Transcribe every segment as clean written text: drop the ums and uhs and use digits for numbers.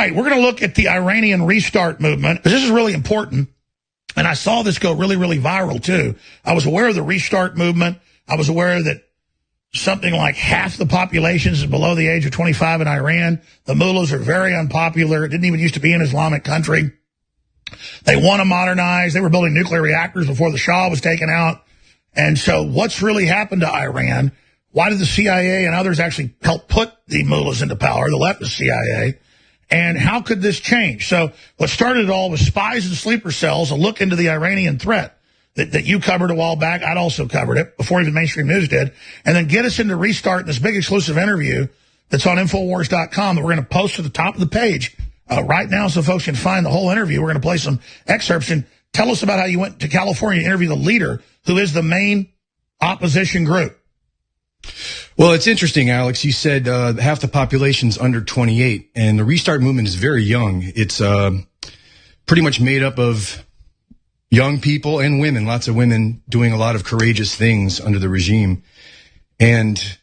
right, we're going to look at the Iranian Restart Movement, because this is really important. And I saw this go really, really viral, too. I was aware of the Restart Movement. I was aware that something like half the population is below the age of 25 in Iran. The mullahs are very unpopular. It didn't even used to be an Islamic country. They want to modernize. They were building nuclear reactors before the Shah was taken out. And so what's really happened to Iran? Why did the CIA and others actually help put the mullahs into power, the leftist CIA? And how could this change? So what started it all was spies and sleeper cells, a look into the Iranian threat that you covered a while back. I'd also covered it before even mainstream news did. And then get us into Restart in this big exclusive interview that's on Infowars.com that we're going to post to the top of the page right now so folks can find the whole interview. We're going to play some excerpts. And tell us about how you went to California to interview the leader who is the main opposition group. Well, it's interesting, Alex. You said half the population's under 28, and the Restart Movement is very young. It's pretty much made up of young people and women, lots of women doing a lot of courageous things under the regime. And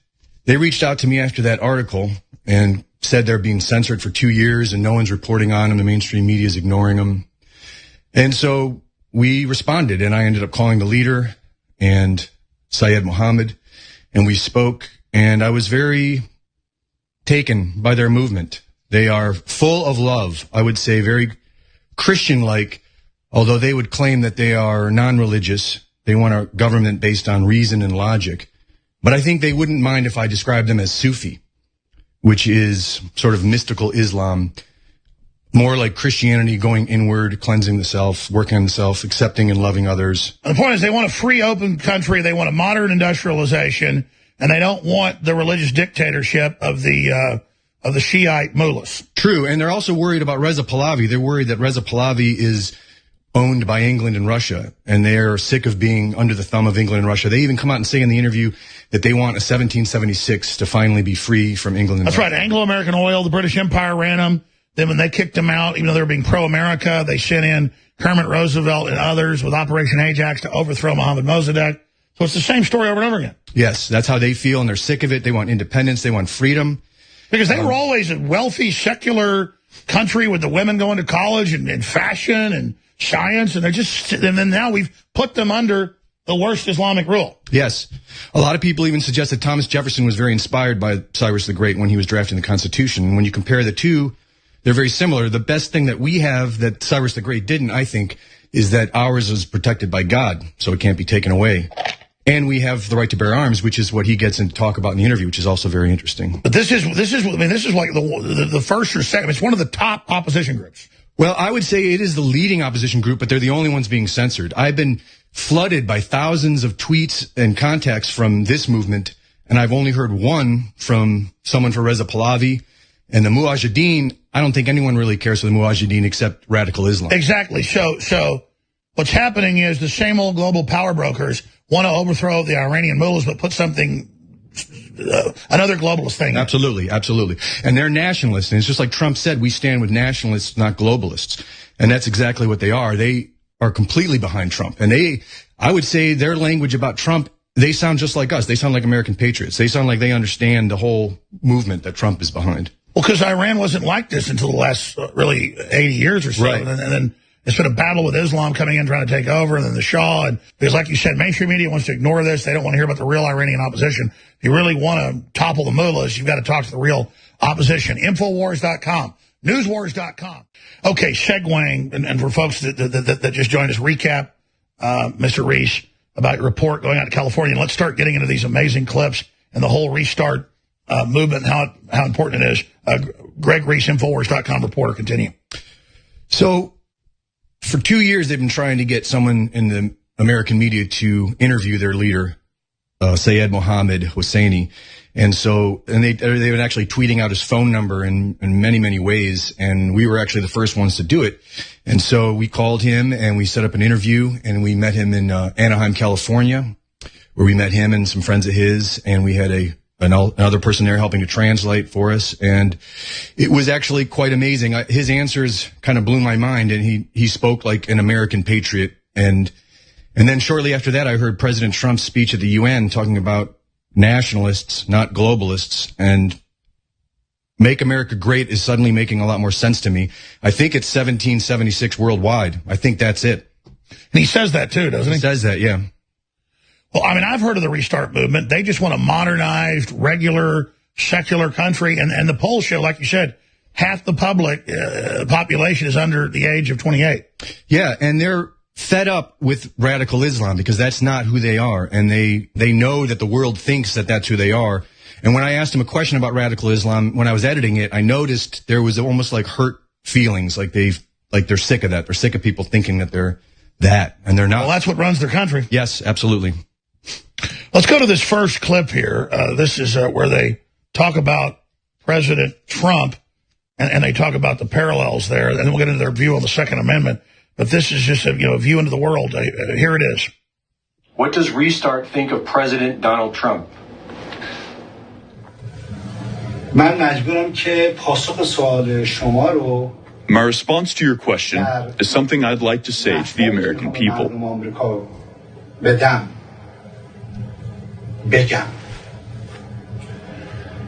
they reached out to me after that article and said they're being censored for 2 years and no one's reporting on them. The mainstream media is ignoring them. And so we responded, and I ended up calling the leader and Syed Mohammed, and we spoke, and I was very taken by their movement. They are full of love, I would say, very Christian-like, although they would claim that they are non-religious. They want a government based on reason and logic. But I think they wouldn't mind if I described them as Sufi, which is sort of mystical Islam, more like Christianity, going inward, cleansing the self, working on the self, accepting and loving others. And the point is they want a free, open country. They want a modern industrialization, and they don't want the religious dictatorship of the Shiite mullahs. True, and they're also worried about Reza Pahlavi. They're worried that Reza Pahlavi is owned by England and Russia, and they're sick of being under the thumb of England and Russia. They even come out and say in the interview that they want a 1776 to finally be free from England and Russia. That's right. Anglo-American Oil, the British Empire ran them. Then when they kicked them out, even though they were being pro-America, they sent in Kermit Roosevelt and others with Operation Ajax to overthrow Mohammad Mossadegh. So it's the same story over and over again. Yes, that's how they feel, and they're sick of it. They want independence. They want freedom. Because they were always a wealthy, secular country with the women going to college and fashion and science, and then now we've put them under the worst Islamic rule. Yes. A lot of people even suggest that Thomas Jefferson was very inspired by Cyrus the Great when he was drafting the Constitution. When you compare the two, they're very similar. The best thing that we have that Cyrus the Great didn't, I think, is that ours is protected by God, so it can't be taken away. And we have the right to bear arms, which is what he gets into talk about in the interview, which is also very interesting. But this is like the first or second. It's one of the top opposition groups. Well, I would say it is the leading opposition group, but they're the only ones being censored. I've been flooded by thousands of tweets and contacts from this movement, and I've only heard one from someone for Reza Pahlavi. And the Mujahideen, I don't think anyone really cares for the Mujahideen except radical Islam. Exactly. So what's happening is the same old global power brokers want to overthrow the Iranian mullahs, but put something, another globalist thing. Absolutely, absolutely. And they're nationalists. And it's just like Trump said, we stand with nationalists, not globalists. And that's exactly what they are. They are completely behind Trump. And I would say their language about Trump, they sound just like us. They sound like American patriots. They sound like they understand the whole movement that Trump is behind. Well, because Iran wasn't like this until the last really 80 years or so. Right. And then it's been a battle with Islam coming in, trying to take over, and then the Shah. And because like you said, mainstream media wants to ignore this. They don't want to hear about the real Iranian opposition. If you really want to topple the mullahs, you've got to talk to the real opposition. Infowars.com, newswars.com. Okay, segueing, and for folks that just joined us, recap, Mr. Reese, about your report going out to California. And let's start getting into these amazing clips and the whole restart movement and how important it is. Greg Reese, Infowars.com reporter, continue. So for 2 years, they've been trying to get someone in the American media to interview their leader, Syed Mohammed Hosseini. And they've been actually tweeting out his phone number in many, many ways. And we were actually the first ones to do it. And so we called him and we set up an interview, and we met him in Anaheim, California, where we met him and some friends of his. And we had another person there helping to translate for us. And it was actually quite amazing. His answers kind of blew my mind, and he spoke like an American patriot. And then shortly after that, I heard President Trump's speech at the UN talking about nationalists, not globalists. And Make America Great is suddenly making a lot more sense to me. I think it's 1776 worldwide. I think that's it. And he says that too, doesn't he? He says that, yeah. Well, I mean, I've heard of the Restart Movement. They just want a modernized, regular, secular country. And the polls show, like you said, half the population is under the age of 28. Yeah, and they're fed up with radical Islam because that's not who they are. And they know that the world thinks that that's who they are. And when I asked him a question about radical Islam, when I was editing it, I noticed there was almost like hurt feelings, like they're sick of that. They're sick of people thinking that they're that, and they're not. Well, that's what runs their country. Yes, absolutely. Let's go to this first clip here. This is where they talk about President Trump, and they talk about the parallels there, and then we'll get into their view on the Second Amendment. But this is just a view into the world. Here it is. What does Restart think of President Donald Trump? من مجبورم که پاسخ سوال شما رو My response to your question is something I'd like to say to the American people. بگم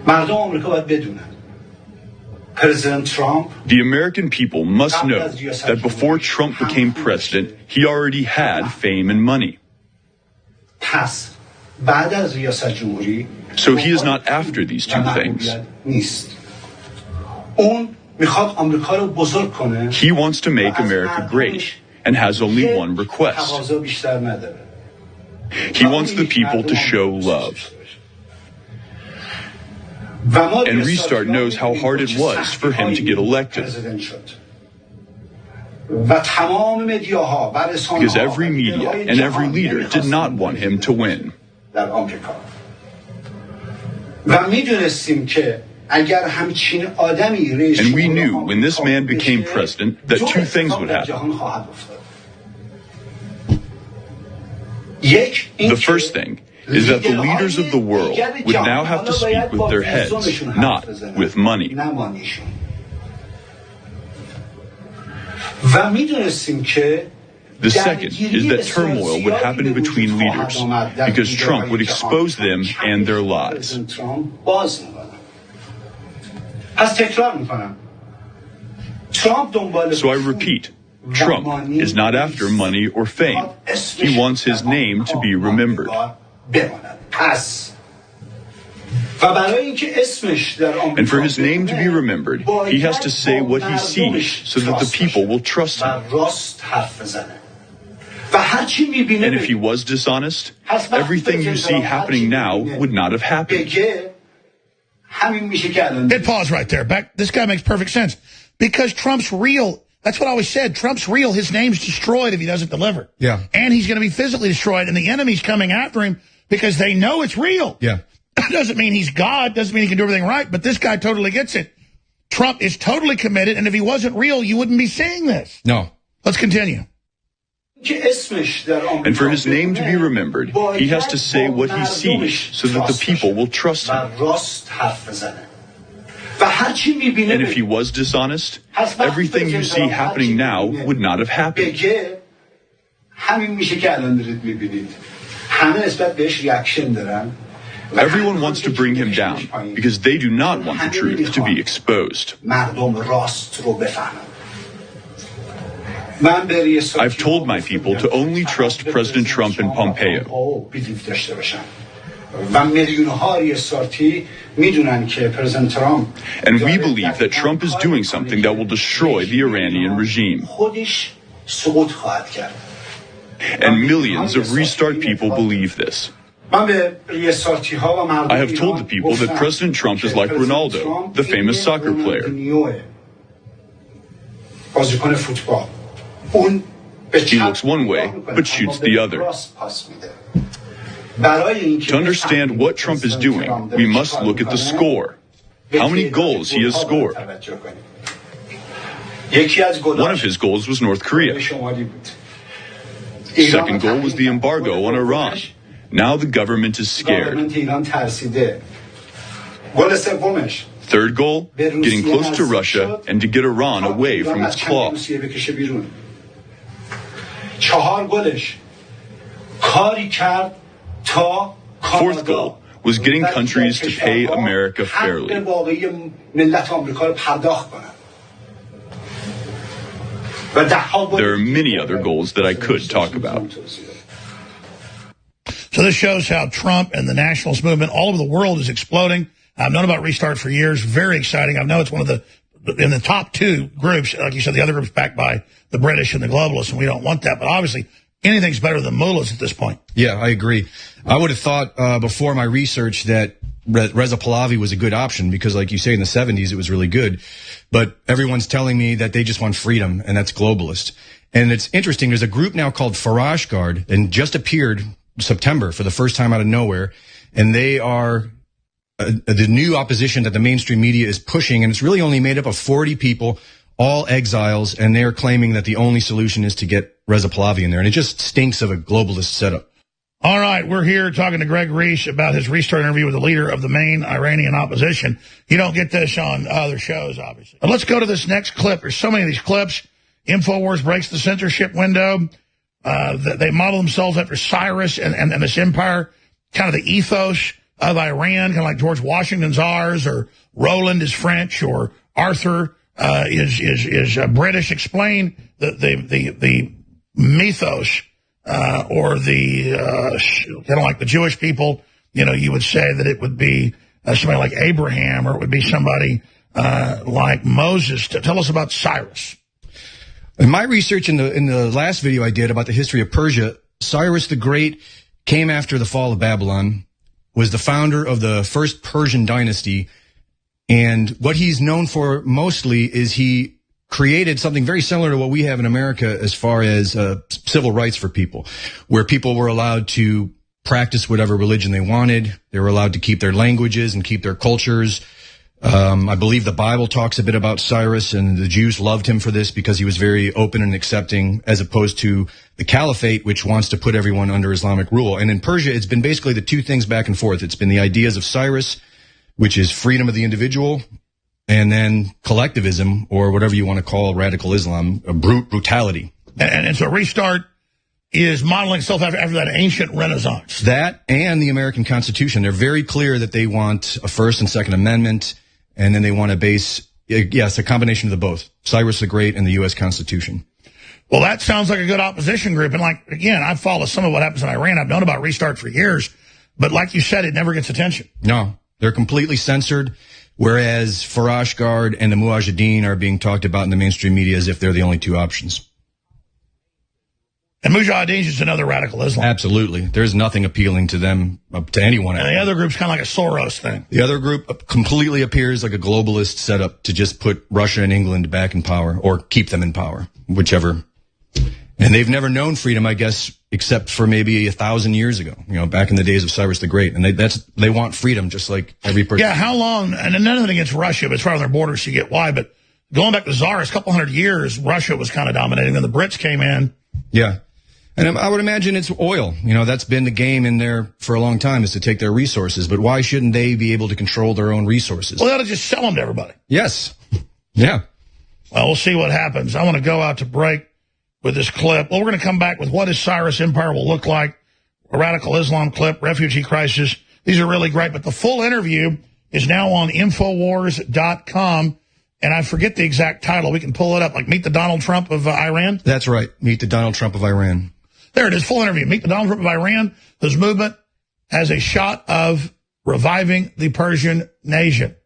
مردم آمریکا باید بدونن President Trump The American people must know that before Trump became president, he already had fame and money. پس بعد از ریاست جمهوری So he is not after these two things. نیست اون میخواد آمریکا رو بزرگ کنه He wants to make America great and has only one request. تقاضا بیشتر نداره He wants the people to show love. And Restart knows how hard it was for him to get elected. Because every media and every leader did not want him to win. And we knew when this man became president that two things would happen. The first thing is that the leaders of the world would now have to speak with their heads, not with money. The second is that turmoil would happen between leaders because Trump would expose them and their lies. So I repeat, Trump is not after money or fame. He wants his name to be remembered. And for his name to be remembered, he has to say what he sees so that the people will trust him. And if he was dishonest, everything you see happening now would not have happened. Hit pause right there. This guy makes perfect sense. Because Trump's real. That's what I always said. Trump's real. His name's destroyed if he doesn't deliver. Yeah. And he's going to be physically destroyed. And the enemy's coming after him because they know it's real. Yeah. Doesn't mean he's God. Doesn't mean he can do everything right. But this guy totally gets it. Trump is totally committed. And if he wasn't real, you wouldn't be seeing this. No. Let's continue. And for his name to be remembered, he has to say what he sees so that the people will trust him. And if he was dishonest, everything you see happening now would not have happened. Everyone wants to bring him down because they do not want the truth to be exposed. I've told my people to only trust President Trump and Pompeo. And we believe that Trump is doing something that will destroy the Iranian regime. And millions of Restart people believe this. I have told the people that President Trump is like Ronaldo, the famous soccer player. He looks one way, but shoots the other. To understand what Trump is doing, we must look at the score. How many goals he has scored. One of his goals was North Korea. Second goal was the embargo on Iran. Now the government is scared. Third goal, getting close to Russia and to get Iran away from its claws. Fourth goal was getting countries to pay America fairly. There are many other goals that I could talk about. So this shows how Trump and the nationalist movement all over the world is exploding. I've known about Restart for years. Very exciting. I know it's one of the, in the top two groups, like you said, the other group's backed by the British and the globalists, and we don't want that. But obviously, anything's better than mullahs at this point. Yeah, I agree. I would have thought before my research that Reza Pahlavi was a good option because, like you say, in the 70s, it was really good. But everyone's telling me that they just want freedom, and that's globalist. And it's interesting. There's a group now called Farage Guard, and just appeared September for the first time out of nowhere. And they are the new opposition that the mainstream media is pushing. And it's really only made up of 40 people, all exiles. And they're claiming that the only solution is to get Reza Pahlavi in there. And it just stinks of a globalist setup. All right, we're here talking to Greg Reese about his Restart interview with the leader of the main Iranian opposition. You don't get this on other shows, obviously. But let's go to this next clip. There's so many of these clips. Infowars breaks the censorship window. They model themselves after Cyrus and this empire, kind of the ethos of Iran, kind of like George Washington's ours, or Roland is French, or Arthur is British. Explain the mythos. Or the kind of like the Jewish people, you know, you would say that it would be somebody like Abraham, or it would be somebody like Moses. Tell us about Cyrus. In my research in the last video I did about the history of Persia, Cyrus the Great came after the fall of Babylon, was the founder of the first Persian dynasty, and what he's known for mostly is he created something very similar to what we have in America as far as civil rights for people, where people were allowed to practice whatever religion they wanted. They were allowed to keep their languages and keep their cultures. I believe the Bible talks a bit about Cyrus, and the Jews loved him for this because he was very open and accepting, as opposed to the caliphate, which wants to put everyone under Islamic rule. And in Persia, it's been basically the two things back and forth. It's been the ideas of Cyrus, which is freedom of the individual, and then collectivism, or whatever you want to call radical Islam, brutality. And so Restart is modeling itself after that ancient Renaissance. That and the American Constitution. They're very clear that they want a First and Second Amendment, and then they want to base, yes, a combination of the both, Cyrus the Great and the U.S. Constitution. Well, that sounds like a good opposition group. And like, again, I follow some of what happens in Iran. I've known about Restart for years. But like you said, it never gets attention. No, they're completely censored. Whereas Farage Guard and the Mujahideen are being talked about in the mainstream media as if they're the only two options. And Mujahideen is just another radical Islam. Absolutely. There's nothing appealing to them, to anyone. And the other group's kind of like a Soros thing. The other group completely appears like a globalist setup to just put Russia and England back in power, or keep them in power, whichever. And they've never known freedom, I guess, except for maybe 1,000 years ago, you know, back in the days of Cyrus the Great. And they want freedom just like every person. Yeah, how long, and nothing against Russia, but it's right on their borders, so you get why. But going back to Tsarist, a couple hundred years, Russia was kind of dominating. Then the Brits came in. Yeah. And I would imagine it's oil. You know, that's been the game in there for a long time, is to take their resources. But why shouldn't they be able to control their own resources? Well, they ought to just sell them to everybody. Yes. Yeah. Well, we'll see what happens. I want to go out to break with this clip. Well, we're going to come back with what his Cyrus empire will look like, a radical Islam clip, refugee crisis. These are really great. But the full interview is now on Infowars.com. And I forget the exact title. We can pull it up, like Meet the Donald Trump of Iran. That's right. Meet the Donald Trump of Iran. There it is, full interview. Meet the Donald Trump of Iran, whose movement has a shot of reviving the Persian nation.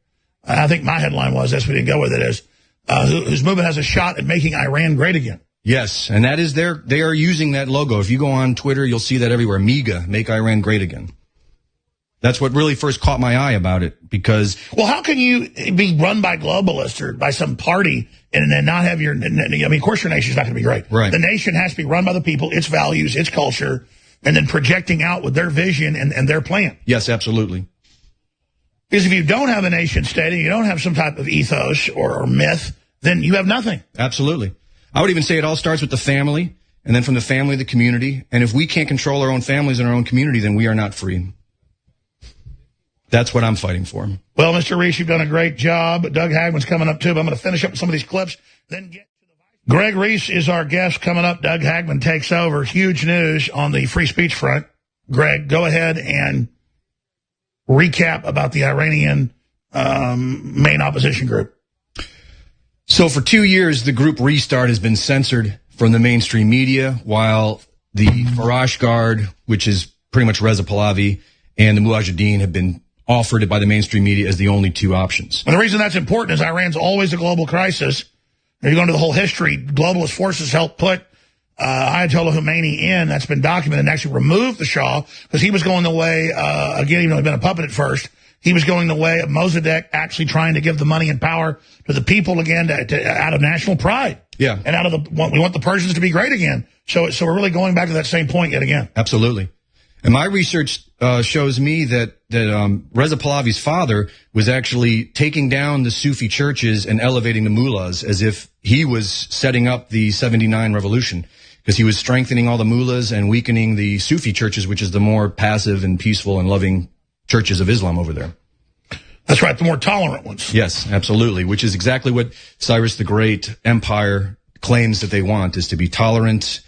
I think my headline was, that's we didn't go with it, is whose movement has a shot at making Iran great again. Yes, and that is they are using that logo. If you go on Twitter, you'll see that everywhere. MIGA, make Iran great again. That's what really first caught my eye about it, because... Well, how can you be run by globalists or by some party and then not have your... I mean, of course your nation's not going to be great. Right. The nation has to be run by the people, its values, its culture, and then projecting out with their vision and their plan. Yes, absolutely. Because if you don't have a nation state and you don't have some type of ethos or myth, then you have nothing. Absolutely. I would even say it all starts with the family, and then from the family, the community. And if we can't control our own families and our own community, then we are not free. That's what I'm fighting for. Well, Mr. Reese, you've done a great job. Doug Hagman's coming up, too, but I'm going to finish up with some of these clips, then get to the... Greg Reese is our guest coming up. Doug Hagman takes over. Huge news on the free speech front. Greg, go ahead and recap about the Iranian main opposition group. So for 2 years, the group Restart has been censored from the mainstream media, while the Farash Guard, which is pretty much Reza Pahlavi, and the Mujahideen have been offered by the mainstream media as the only two options. And the reason that's important is Iran's always a global crisis. If you go into the whole history, globalist forces helped put Ayatollah Khomeini in. That's been documented, and actually removed the Shah because he was going the way, again, even though he'd been a puppet at first, he was going the way of Mossadegh, actually trying to give the money and power to the people again out of national pride. Yeah. And out of we want the Persians to be great again. So we're really going back to that same point yet again. Absolutely. And my research shows me that Reza Pahlavi's father was actually taking down the Sufi churches and elevating the mullahs as if he was setting up the 79 revolution, because he was strengthening all the mullahs and weakening the Sufi churches, which is the more passive and peaceful and loving churches of Islam over there. That's right, the more tolerant ones. Yes, absolutely, which is exactly what Cyrus the Great Empire claims that they want, is to be tolerant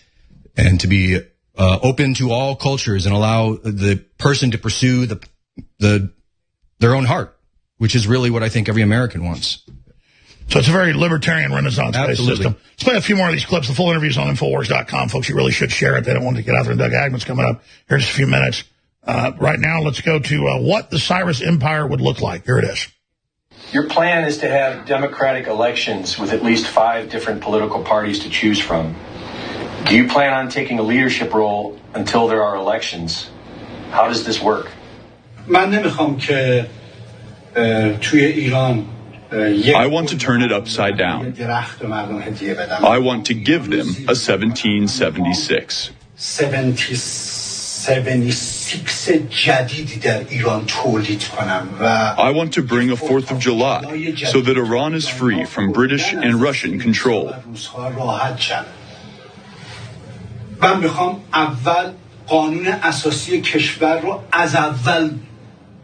and to be open to all cultures and allow the person to pursue their own heart, which is really what I think every American wants. So it's a very libertarian Renaissance-based system. Let's play a few more of these clips. The full interview is on Infowars.com. Folks, you really should share it. They don't want to get out there. Doug Agnews coming up here in just a few minutes. Right now, let's go to what the Cyrus Empire would look like. Here it is. Your plan is to have democratic elections with at least 5 different political parties to choose from. Do you plan on taking a leadership role until there are elections? How does this work? من نمیخوام که توی ایران I want to turn it upside down. I want to give them a 1776. 76 جدیدی در ایران تولید کنم و I want to bring a 4th of July so that Iran is free from British and Russian control. من میخوام اول قانون اساسی کشور رو از اول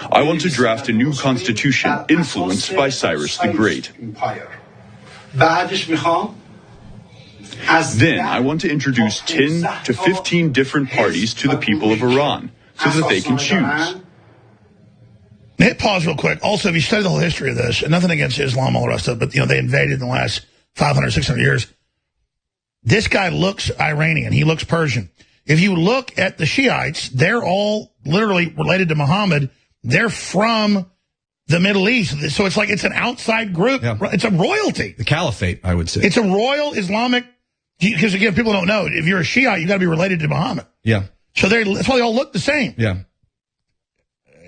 I want to draft a new constitution influenced by Cyrus the Great. Then I want to introduce 10 to 15 different parties to the people of Iran so that they can choose. Hit pause real quick. Also, if you study the whole history of this, and nothing against Islam, all the rest of it, but they invaded in the last 500, 600 years. This guy looks Iranian. He looks Persian. If you look at the Shiites, they're all literally related to Muhammad. They're from the Middle East. So it's like it's an outside group. Yeah. It's a royalty. The caliphate, I would say. It's a royal Islamic, because again, people don't know. If you're a Shiite, you got to be related to Muhammad. Yeah. So that's why they all look the same. Yeah.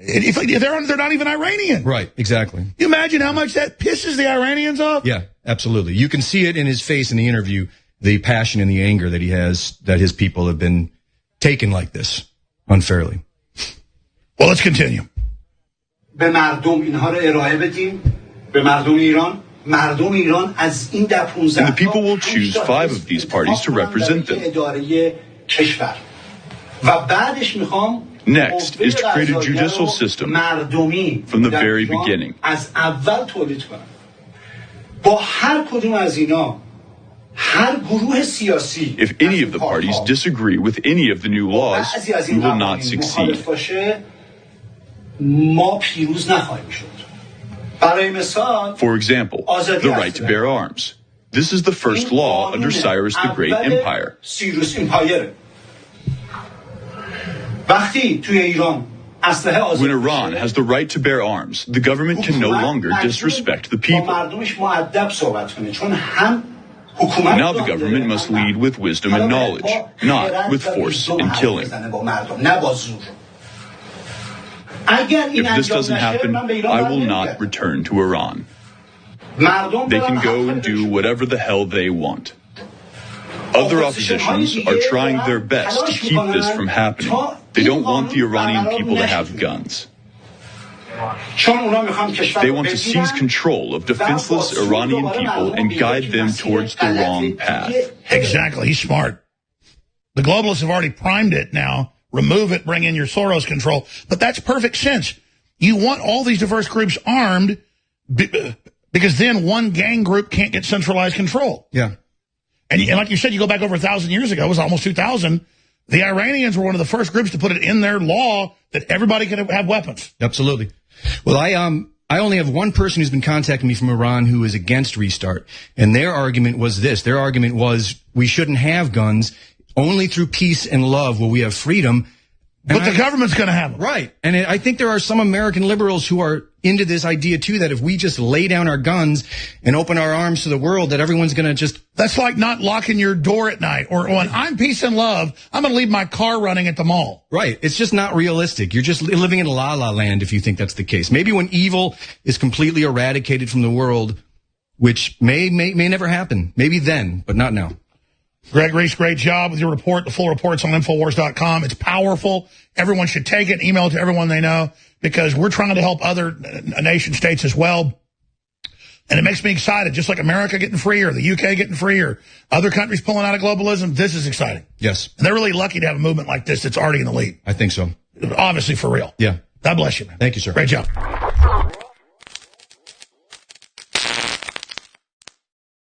If they're not even Iranian. Right, exactly. You imagine how much that pisses the Iranians off? Yeah, absolutely. You can see it in his face in the interview, the passion and the anger that he has, that his people have been taken like this unfairly. Well, let's continue. به مردم اینها رو ارائه بدیم به مردم ایران مردم ایران از این در 15 And the people will choose 5 of these parties to represent them. اداره کشور و بعدش میخوام Next is to create a judicial system from the very beginning. از اول تولید کنم با هر کدوم از اینا هر گروه سیاسی If any of the parties disagree with any of the new laws, we will not succeed. ما پیروز نخواهیم شد. برای مثال For example, the right to bear arms. This is the first law under Cyrus the Great Empire. سیروس امپایر. وقتی توی ایران اسلحه آزاد When Iran has the right to bear arms, the government can no longer disrespect the people. مردمش مؤدب صحبت کنه چون هم Now the government must lead with wisdom and knowledge, not with force and killing. If this doesn't happen, I will not return to Iran. They can go and do whatever the hell they want. Other oppositions are trying their best to keep this from happening. They don't want the Iranian people to have guns. They want to seize control of defenseless Iranian people and guide them towards the wrong path. Exactly. He's smart. The globalists have already primed it now. Remove it, bring in your Soros control. But that's perfect sense. You want all these diverse groups armed because then one gang group can't get centralized control. Yeah. And like you said, you go back over 1,000 years ago, it was almost 2,000. The Iranians were one of the first groups to put it in their law that everybody could have weapons. Absolutely. Well, I only have one person who's been contacting me from Iran who is against restart. And their argument was this. Their argument was we shouldn't have guns. Only through peace and love will we have freedom. But the government's going to have them. Right. And I think there are some American liberals who are into this idea, too, that if we just lay down our guns and open our arms to the world, that everyone's going to just... That's like not locking your door at night. Or when I'm peace and love, I'm going to leave my car running at the mall. Right. It's just not realistic. You're just living in la-la land if you think that's the case. Maybe when evil is completely eradicated from the world, which may never happen. Maybe then, but not now. Greg Reese, great job with your report. The full report's on Infowars.com. It's powerful. Everyone should take it, email it to everyone they know, because we're trying to help other nation states as well. And it makes me excited, just like America getting free or the UK getting free or other countries pulling out of globalism. This is exciting. Yes. And they're really lucky to have a movement like this that's already in the lead. I think so. Obviously, for real. Yeah. God bless you, man. Thank you, sir. Great job.